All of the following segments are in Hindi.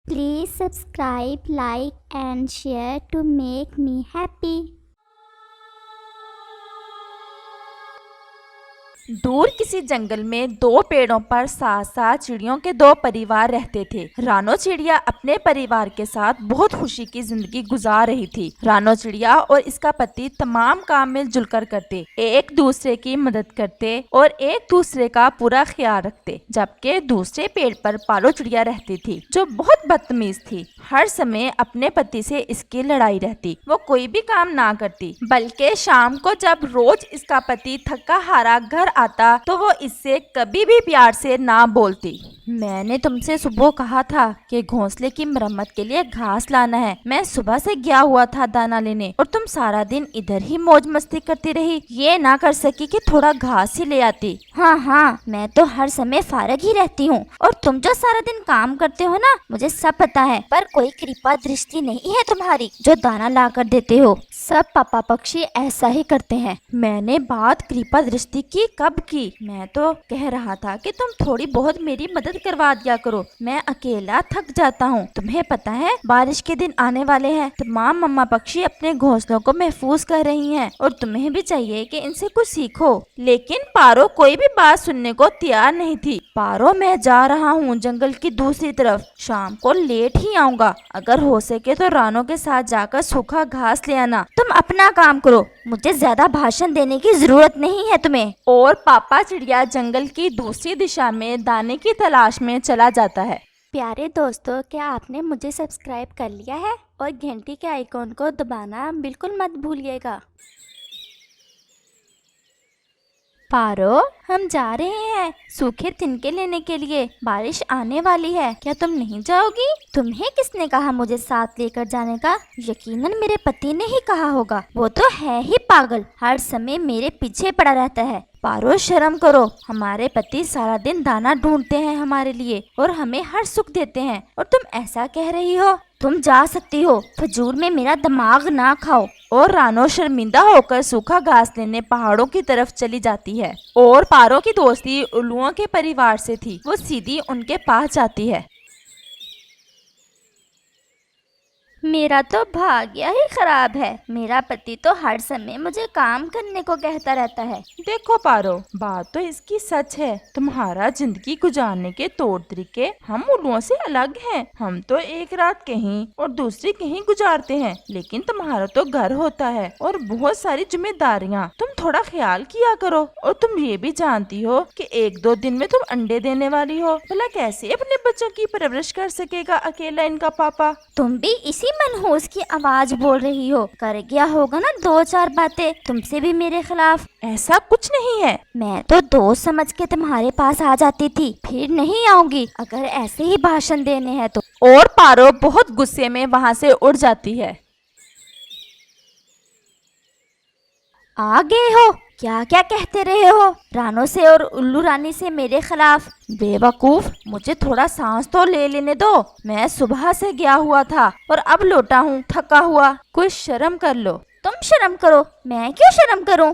Please subscribe, like and share to make me happy. दूर किसी जंगल में दो पेड़ों पर साथ साथ चिड़ियों के दो परिवार रहते थे। रानो चिड़िया अपने परिवार के साथ बहुत खुशी की जिंदगी गुजार रही थी। रानो चिड़िया और इसका पति तमाम काम मिलजुल कर करते, एक दूसरे की मदद करते और एक दूसरे का पूरा ख्याल रखते। जबकि दूसरे पेड़ पर पारो चिड़िया रहती थी, जो बहुत बदतमीज थी। हर समय अपने पति से इसकी लड़ाई रहती। वो कोई भी काम ना करती, बल्कि शाम को जब रोज इसका पति थका हारा घर आता तो वो इससे कभी भी प्यार से ना बोलती। मैंने तुमसे सुबह कहा था कि घोंसले की मरम्मत के लिए घास लाना है। मैं सुबह से गया हुआ था दाना लेने और तुम सारा दिन इधर ही मौज मस्ती करती रही। ये ना कर सकी कि थोड़ा घास ही ले आती। हाँ, मैं तो हर समय फारग ही रहती हूँ और तुम जो सारा दिन काम करते हो ना, मुझे सब पता है। पर कोई कृपा दृष्टि नहीं है तुम्हारी जो दाना ला कर देते हो। सब पापा पक्षी ऐसा ही करते हैं। मैंने बात कृपा दृष्टि की कब की? मैं तो कह रहा था कि तुम थोड़ी बहुत मेरी मदद करवा दिया करो। मैं अकेला थक जाता हूँ। तुम्हें पता है बारिश के दिन आने वाले हैं। तमाम मम्मा पक्षी अपने घोंसलों को महफूज कर रही हैं और तुम्हें भी चाहिए कि इनसे कुछ सीखो। लेकिन पारो कोई भी बात सुनने को तैयार नहीं थी। पारो, मैं जा रहा हूँ जंगल की दूसरी तरफ। शाम को लेट ही आऊंगा। अगर हो सके तो रानो के साथ जाकर सूखा घास ले आना। तुम अपना काम करो, मुझे ज्यादा भाषण देने की जरूरत नहीं है तुम्हें। और पापा चिड़िया जंगल की दूसरी दिशा में दाने की तलाश में चला जाता है। प्यारे दोस्तों, क्या आपने मुझे सब्सक्राइब कर लिया है? और घंटी के आइकॉन को दबाना बिल्कुल मत भूलिएगा। पारो, हम जा रहे हैं सूखे तिनके लेने के लिए। बारिश आने वाली है, क्या तुम नहीं जाओगी? तुम्हें किसने कहा मुझे साथ लेकर जाने का? यकीनन मेरे पति ने ही कहा होगा। वो तो है ही पागल, हर समय मेरे पीछे पड़ा रहता है। पारो, शर्म करो। हमारे पति सारा दिन दाना ढूंढते हैं हमारे लिए और हमें हर सुख देते हैं, और तुम ऐसा कह रही हो? तुम जा सकती हो, फजूल में मेरा दिमाग ना खाओ। और रानो शर्मिंदा होकर सूखा घास लेने पहाड़ों की तरफ चली जाती है। और पारो की दोस्ती उल्लुओं के परिवार से थी। वो सीधी उनके पास जाती है। मेरा तो भाग्य ही खराब है। मेरा पति तो हर समय मुझे काम करने को कहता रहता है। देखो पारो, बात तो इसकी सच है। तुम्हारा जिंदगी गुजारने के तौर तरीके हम उल्लुओं से अलग हैं। हम तो एक रात कहीं और दूसरी कहीं गुजारते हैं, लेकिन तुम्हारा तो घर होता है और बहुत सारी जिम्मेदारियाँ। तुम थोड़ा ख्याल किया करो। और तुम ये भी जानती हो कि एक दो दिन में तुम अंडे देने वाली हो। भला कैसे अपने बच्चों की परवरिश कर सकेगा अकेला इनका पापा? तुम भी इसी मनहूस की आवाज बोल रही हो। कर गया होगा ना दो चार बातें तुमसे भी मेरे खिलाफ। ऐसा कुछ नहीं है। मैं तो दोस्त समझ के तुम्हारे पास आ जाती थी, फिर नहीं आऊंगी अगर ऐसे ही भाषण देने हैं तो। और पारो बहुत गुस्से में वहाँ से उड़ जाती है। आ गए हो? क्या क्या कहते रहे हो रानो से और उल्लू रानी से मेरे खिलाफ? बेवकूफ, मुझे थोड़ा सांस तो ले लेने दो। मैं सुबह से गया हुआ था और अब लौटा हूँ थका हुआ। कुछ शर्म कर लो। तुम शर्म करो, मैं क्यों शर्म करूं?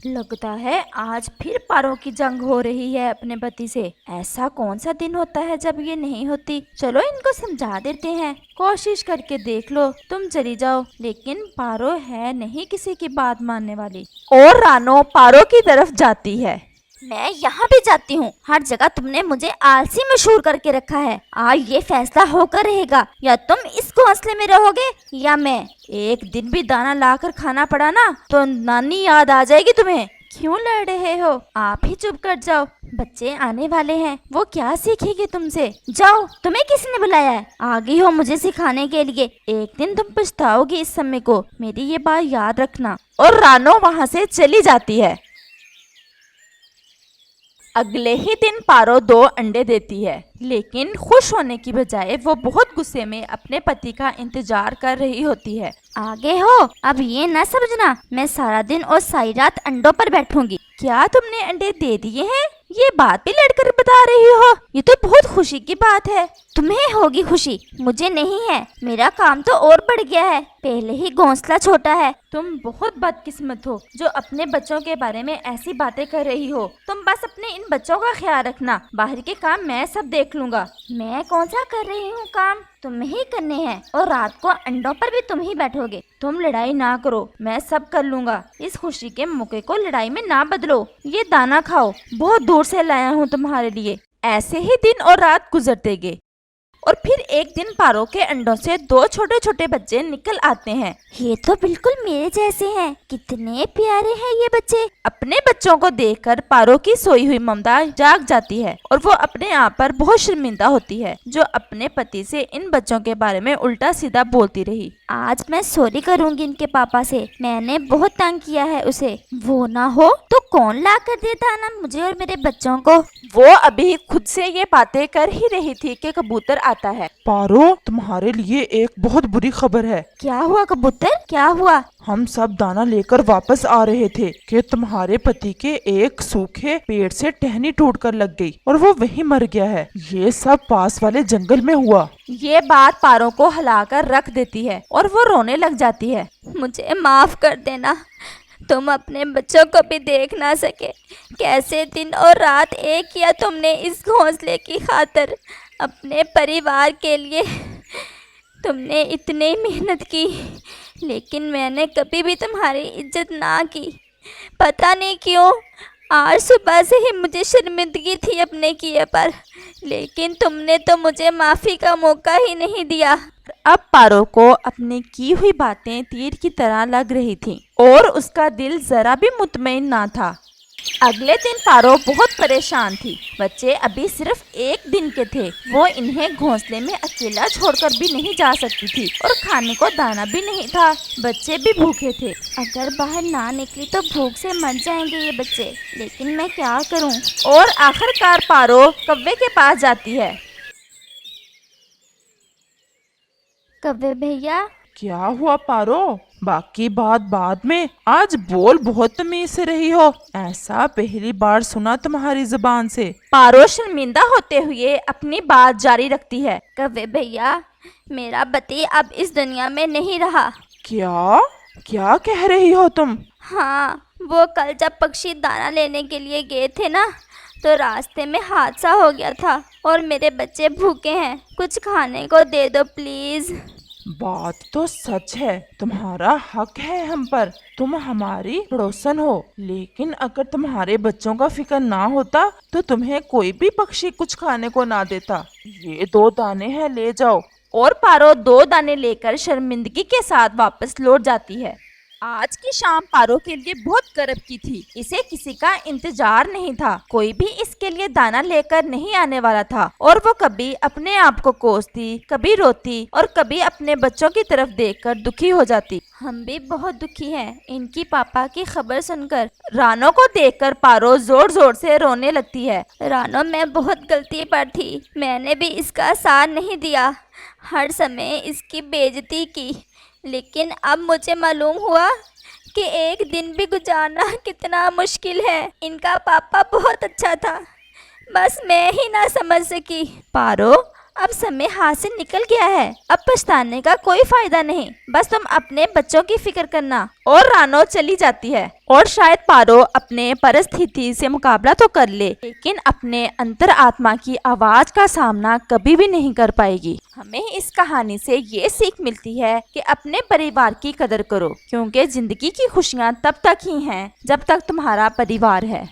लगता है आज फिर पारों की जंग हो रही है अपने पति से। ऐसा कौन सा दिन होता है जब ये नहीं होती? चलो इनको समझा देते हैं। कोशिश करके देख लो। तुम चली जाओ। लेकिन पारो है नहीं किसी की बात मानने वाली। और रानो पारो की तरफ जाती है। मैं यहाँ भी जाती हूँ। हर जगह तुमने मुझे आलसी मशहूर करके रखा है। आज ये फैसला होकर रहेगा, या तुम इस घोंसले में रहोगे या मैं। एक दिन भी दाना लाकर खाना पड़ा ना तो नानी याद आ जाएगी तुम्हें। क्यों लड़ रहे हो? आप ही चुप कर जाओ। बच्चे आने वाले हैं, वो क्या सीखेंगे तुमसे? जाओ, तुम्हें किसने बुलाया है? आ गई हो मुझे सिखाने के लिए। एक दिन तुम पछताओगे इस समय को, मेरी ये बात याद रखना। और रानो वहाँ से चली जाती है। अगले ही दिन पारो दो अंडे देती है, लेकिन खुश होने की बजाय वो बहुत गुस्से में अपने पति का इंतजार कर रही होती है। आगे हो, अब ये न समझना मैं सारा दिन और सारी रात अंडों पर बैठूंगी। क्या तुमने अंडे दे दिए हैं? ये बात भी लड़कर बता रही हो? ये तो बहुत खुशी की बात है। तुम्हें होगी खुशी, मुझे नहीं है। मेरा काम तो और बढ़ गया है। पहले ही घोंसला छोटा है, तुम बहुत बदकिस्मत हो जो अपने बच्चों के बारे में ऐसी बातें कर रही हो। तुम बस अपने इन बच्चों का ख्याल रखना, बाहर के काम मैं सब देख लूंगा। मैं कौन सा कर रही हूँ काम, तुम ही करने हैं, और रात को अंडों पर भी तुम ही बैठोगे। तुम लड़ाई ना करो, मैं सब कर लूंगा। इस खुशी के मौके को लड़ाई में ना बदलो। ये दाना खाओ, बहुत दूर से लाया हूँ तुम्हारे लिए। ऐसे ही दिन और रात गुजरते गए और फिर एक दिन पारो के अंडों से 2 छोटे छोटे बच्चे निकल आते हैं। ये तो बिल्कुल मेरे जैसे हैं, कितने प्यारे हैं ये बच्चे। अपने बच्चों को देखकर पारो की सोई हुई ममता जाग जाती है और वो अपने आप पर बहुत शर्मिंदा होती है जो अपने पति से इन बच्चों के बारे में उल्टा सीधा बोलती रही। आज मैं सॉरी करूंगी इनके पापा से, मैंने बहुत तंग किया है उसे। वो ना हो तो कौन ला कर देता ना मुझे और मेरे बच्चों को। वो अभी खुद से ये बातें कर ही रही थी कि कबूतर आता है। पारो, तुम्हारे लिए एक बहुत बुरी खबर है। क्या हुआ कबूतर, क्या हुआ? हम सब दाना लेकर वापस आ रहे थे कि तुम्हारे पति के एक सूखे पेड़ से टहनी टूटकर लग गई और वो वहीं मर गया है। ये सब पास वाले जंगल में हुआ। ये बात पारो को हिलाकर रख देती है और वो रोने लग जाती है। मुझे माफ कर देना, तुम अपने बच्चों को भी देख ना सके। कैसे दिन और रात एक किया तुमने इस घोंसले की खातिर, अपने परिवार के लिए तुमने इतनी मेहनत की, लेकिन मैंने कभी भी तुम्हारी इज्जत ना की। पता नहीं क्यों आज सुबह से ही मुझे शर्मिंदगी थी अपने किए पर, लेकिन तुमने तो मुझे माफ़ी का मौका ही नहीं दिया। अब पारो को अपनी की हुई बातें तीर की तरह लग रही थी और उसका दिल जरा भी मुतमईन ना था। अगले दिन पारो बहुत परेशान थी। बच्चे अभी सिर्फ 1 दिन के थे। वो इन्हें घोंसले में अकेला छोड़कर भी नहीं जा सकती थी और खाने को दाना भी नहीं था। बच्चे भी भूखे थे। अगर बाहर ना निकली तो भूख से मर जाएंगे ये बच्चे, लेकिन मैं क्या करूं? और आखिरकार पारो कव्वे के पास जाती है। कव्वे भैया। क्या हुआ पारो? बाकी बात बाद में, आज बोल बहुत तमीज से रही हो। ऐसा पहली बार सुना तुम्हारी जुबान से। पारो शर्मिंदा होते हुए अपनी बात जारी रखती है। कव्वे भैया, मेरा पति अब इस दुनिया में नहीं रहा। क्या क्या कह रही हो तुम? हाँ, वो कल जब पक्षी दाना लेने के लिए गए थे ना, तो रास्ते में हादसा हो गया था और मेरे बच्चे भूखे हैं। कुछ खाने को दे दो प्लीज। बात तो सच है, तुम्हारा हक है हम पर। तुम हमारी पड़ोसन हो, लेकिन अगर तुम्हारे बच्चों का फिक्र ना होता तो तुम्हें कोई भी पक्षी कुछ खाने को ना देता। ये 2 दाने हैं, ले जाओ। और पारो 2 दाने लेकर शर्मिंदगी के साथ वापस लौट जाती है। आज की शाम पारो के लिए बहुत गर्व की थी। इसे किसी का इंतजार नहीं था। कोई भी इसके लिए दाना लेकर नहीं आने वाला था और वो कभी अपने आप को कोसती, कभी रोती और कभी अपने बच्चों की तरफ देखकर दुखी हो जाती। हम भी बहुत दुखी हैं इनकी पापा की खबर सुनकर। रानो को देखकर पारो जोर जोर से रोने लगती है। रानो, मैं बहुत गलती पर थी। मैंने भी इसका साथ नहीं दिया, हर समय इसकी बेइज्जती की, लेकिन अब मुझे मालूम हुआ कि एक दिन भी गुजारना कितना मुश्किल है। इनका पापा बहुत अच्छा था, बस मैं ही ना समझ सकी। पारो, अब समय हाथ से निकल गया है, अब पछताने का कोई फायदा नहीं। बस तुम अपने बच्चों की फिक्र करना। और रानो चली जाती है और शायद पारो अपने परिस्थिति से मुकाबला तो कर ले, लेकिन अपने अंतर आत्मा की आवाज का सामना कभी भी नहीं कर पाएगी। हमें इस कहानी से ये सीख मिलती है कि अपने परिवार की कदर करो, क्योंकि जिंदगी की खुशियाँ तब तक ही हैं जब तक तुम्हारा परिवार है।